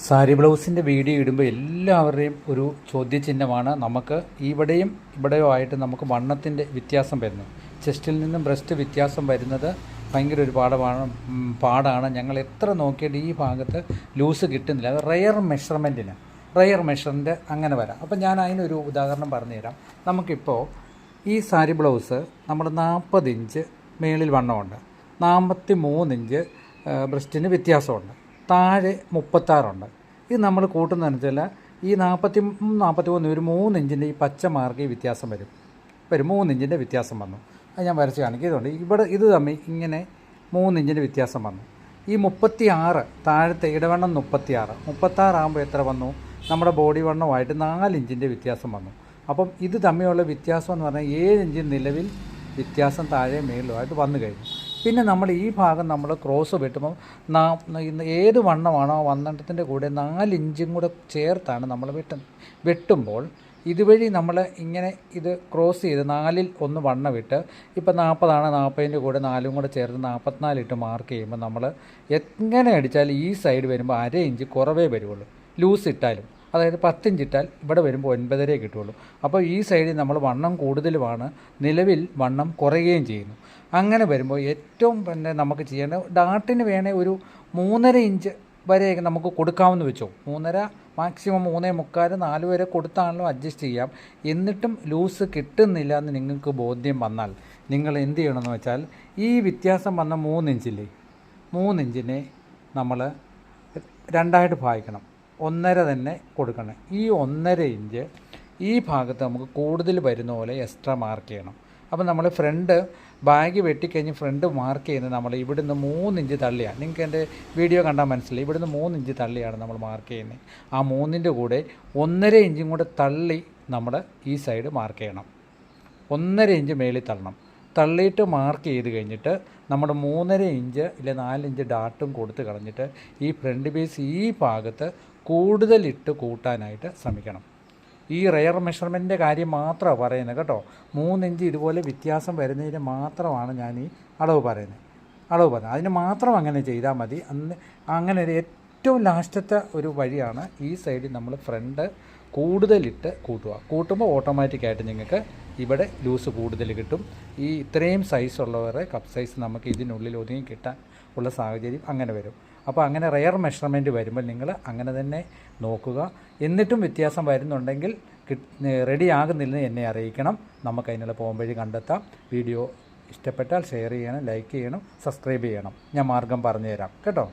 സാരി ബ്ലൗസിൻ്റെ വീഡിയോ ഇടുമ്പോൾ എല്ലാവരുടെയും ഒരു ചോദ്യചിഹ്നമാണ് നമുക്ക് ഇവിടെയോ ആയിട്ട് നമുക്ക് വണ്ണത്തിൻ്റെ വ്യത്യാസം വരുന്നു. ചെസ്റ്റിൽ നിന്നും ബ്രസ്റ്റ് വ്യത്യാസം വരുന്നത് ഭയങ്കര ഒരു പാടാണ്. ഞങ്ങൾ എത്ര നോക്കിയിട്ട് ഈ ഭാഗത്ത് ലൂസ് കിട്ടുന്നില്ല. അത് റെയർ മെഷറിൻ്റെ അങ്ങനെ വരാം. അപ്പം ഞാൻ അതിനൊരു ഉദാഹരണം പറഞ്ഞുതരാം. നമുക്കിപ്പോൾ ഈ സാരി ബ്ലൗസ് നമ്മൾ 40 ഇഞ്ച് മേളിൽ വണ്ണമുണ്ട്, 43 ഇഞ്ച് ബ്രസ്റ്റിന് വ്യത്യാസമുണ്ട്, താഴെ 36 ഇത് നമ്മൾ കൂട്ടുന്നതനുസരിച്ച് ഈ 43 ഒരു 3 ഇഞ്ചിൻ്റെ ഈ പച്ച മാർക്ക് ഈ വ്യത്യാസം വരും. 3 ഇഞ്ചിൻ്റെ വ്യത്യാസം വന്നു. അത് ഞാൻ വരച്ച് കാണിക്കുന്നുണ്ട്. ഇവിടെ ഇത് തമ്മിൽ ഇങ്ങനെ 3 ഇഞ്ചിൻ്റെ വ്യത്യാസം വന്നു. ഈ 36 താഴത്തെ ഇടവണ്ണം 36 ആകുമ്പോൾ എത്ര വന്നു? നമ്മുടെ ബോഡി വണ്ണമായിട്ട് 4 ഇഞ്ചിൻ്റെ വ്യത്യാസം വന്നു. അപ്പം ഇത് തമ്മിലുള്ള വ്യത്യാസം എന്ന് പറഞ്ഞാൽ 7 ഇഞ്ച് നിലവിൽ വ്യത്യാസം താഴെ മേളിലുമായിട്ട് വന്നു കഴിഞ്ഞു. പിന്നെ നമ്മൾ ഈ ഭാഗം നമ്മൾ ക്രോസ് വെട്ടുമ്പോൾ ഏത് വണ്ണമാണോ വണ്ണത്തിൻ്റെ കൂടെ 4 ഇഞ്ചും കൂടെ ചേർത്താണ് നമ്മൾ വെട്ടുമ്പോൾ ഇതുവഴി നമ്മൾ ഇങ്ങനെ ഇത് ക്രോസ് ചെയ്ത് 4-ൽ 1 വണ്ണം ഇട്ട് ഇപ്പോൾ 40 ആണ്, 40ൻ്റെ കൂടെ 4ഉം കൂടെ ചേർത്ത് 44 ഇട്ട് മാർക്ക് ചെയ്യുമ്പോൾ നമ്മൾ എങ്ങനെ അടിച്ചാലും ഈ സൈഡ് വരുമ്പോൾ 1/2 ഇഞ്ച് കുറവേ വരുള്ളൂ. ലൂസ് ഇട്ടാലും, അതായത് 10 ഇഞ്ച് ഇട്ടാൽ ഇവിടെ വരുമ്പോൾ 9.5 കിട്ടുള്ളൂ. അപ്പോൾ ഈ സൈഡിൽ നമ്മൾ വണ്ണം കൂടുതലുമാണ്, നിലവിൽ വണ്ണം കുറയുകയും ചെയ്യുന്നു. അങ്ങനെ വരുമ്പോൾ ഏറ്റവും നമുക്ക് ചെയ്യേണ്ടത് ഡാർട്ടിന് വേണേൽ ഒരു 3.5 ഇഞ്ച് വരെയൊക്കെ നമുക്ക് കൊടുക്കാമെന്ന് വെച്ചോ. 3.5 മാക്സിമം 3.25 4 വരെ കൊടുത്താണല്ലോ അഡ്ജസ്റ്റ് ചെയ്യാം. എന്നിട്ടും ലൂസ് കിട്ടുന്നില്ല എന്ന് നിങ്ങൾക്ക് ബോധ്യം വന്നാൽ നിങ്ങൾ എന്ത് ചെയ്യണമെന്ന് വെച്ചാൽ ഈ വ്യത്യാസം വന്ന 3 ഇഞ്ചില്ലേ, 3 ഇഞ്ചിനെ നമ്മൾ 2ആയിട്ട് ഭാഗിക്കണം, 1.5 തന്നെ കൊടുക്കണം. ഈ 1.5 ഇഞ്ച് ഈ ഭാഗത്ത് നമുക്ക് കൂടുതൽ വരുന്ന പോലെ എക്സ്ട്രാ മാർക്ക് ചെയ്യണം. അപ്പോൾ നമ്മൾ ഫ്രണ്ട് ബാഗ് വെട്ടിക്കഴിഞ്ഞ് ഫ്രണ്ട് മാർക്ക് ചെയ്യുന്നത് നമ്മൾ ഇവിടുന്ന് 3 ഇഞ്ച് തള്ളിയാണ്. നിങ്ങൾക്ക് എൻ്റെ വീഡിയോ കണ്ടാൽ മനസ്സിലായി. ഇവിടുന്ന് 3 ഇഞ്ച് തള്ളിയാണ് നമ്മൾ മാർക്ക് ചെയ്യുന്നത്. ആ 3ൻ്റെ കൂടെ 1.5 ഇഞ്ചും കൂടെ തള്ളി നമ്മൾ ഈ സൈഡ് മാർക്ക് ചെയ്യണം. 1.5 ഇഞ്ച് മേളിൽ തള്ളണം. തള്ളിയിട്ട് മാർക്ക് ചെയ്ത് കഴിഞ്ഞിട്ട് നമ്മൾ 3.5 ഇഞ്ച് ഇല്ല 4 ഇഞ്ച് ഡാട്ടും കൊടുത്ത് കളഞ്ഞിട്ട് ഈ ഫ്രണ്ട് പീസ് ഈ ഭാഗത്ത് കൂടുതലിട്ട് കൂട്ടാനായിട്ട് ശ്രമിക്കണം. ഈ റെയർ മെഷർമെൻറ്റിൻ്റെ കാര്യം മാത്രമാണ് പറയുന്നത് കേട്ടോ. 3 ഇഞ്ച് ഇതുപോലെ വ്യത്യാസം വരുന്നതിന് മാത്രമാണ് ഞാൻ ഈ അളവ് പറയുന്നത്. അതിന് മാത്രം അങ്ങനെ ചെയ്താൽ മതി. അങ്ങനെ ഒരു ഏറ്റവും ലാസ്റ്റത്തെ ഒരു വഴിയാണ് ഈ സൈഡിൽ നമ്മൾ ഫ്രണ്ട് കൂടുതലിട്ട് കൂട്ടുമ്പോൾ ഓട്ടോമാറ്റിക്കായിട്ട് നിങ്ങൾക്ക് ഇവിടെ ലൂസ് കൂടുതൽ കിട്ടും. ഈ ഇത്രയും സൈസ് ഉള്ളവരെ കപ്പ് സൈസ് നമുക്ക് ഇതിനുള്ളിൽ ഒതുങ്ങി കിട്ടാൻ ഉള്ള സാഹചര്യം അങ്ങനെ വരും. അപ്പോൾ അങ്ങനെ റെയർ മെഷർമെൻറ്റ് വരുമ്പോൾ നിങ്ങൾ അങ്ങനെ തന്നെ നോക്കുക. എന്നിട്ടും വ്യത്യാസം വരുന്നുണ്ടെങ്കിൽ റെഡി ആകുന്നില്ലെന്ന് എന്നെ അറിയിക്കണം. നമുക്കതിനുള്ള പോംവഴി കണ്ടെത്താം. വീഡിയോ ഇഷ്ടപ്പെട്ടാൽ ഷെയർ ചെയ്യണം, ലൈക്ക് ചെയ്യണം, സബ്സ്ക്രൈബ് ചെയ്യണം. ഞാൻ മാർഗം പറഞ്ഞു തരാം കേട്ടോ.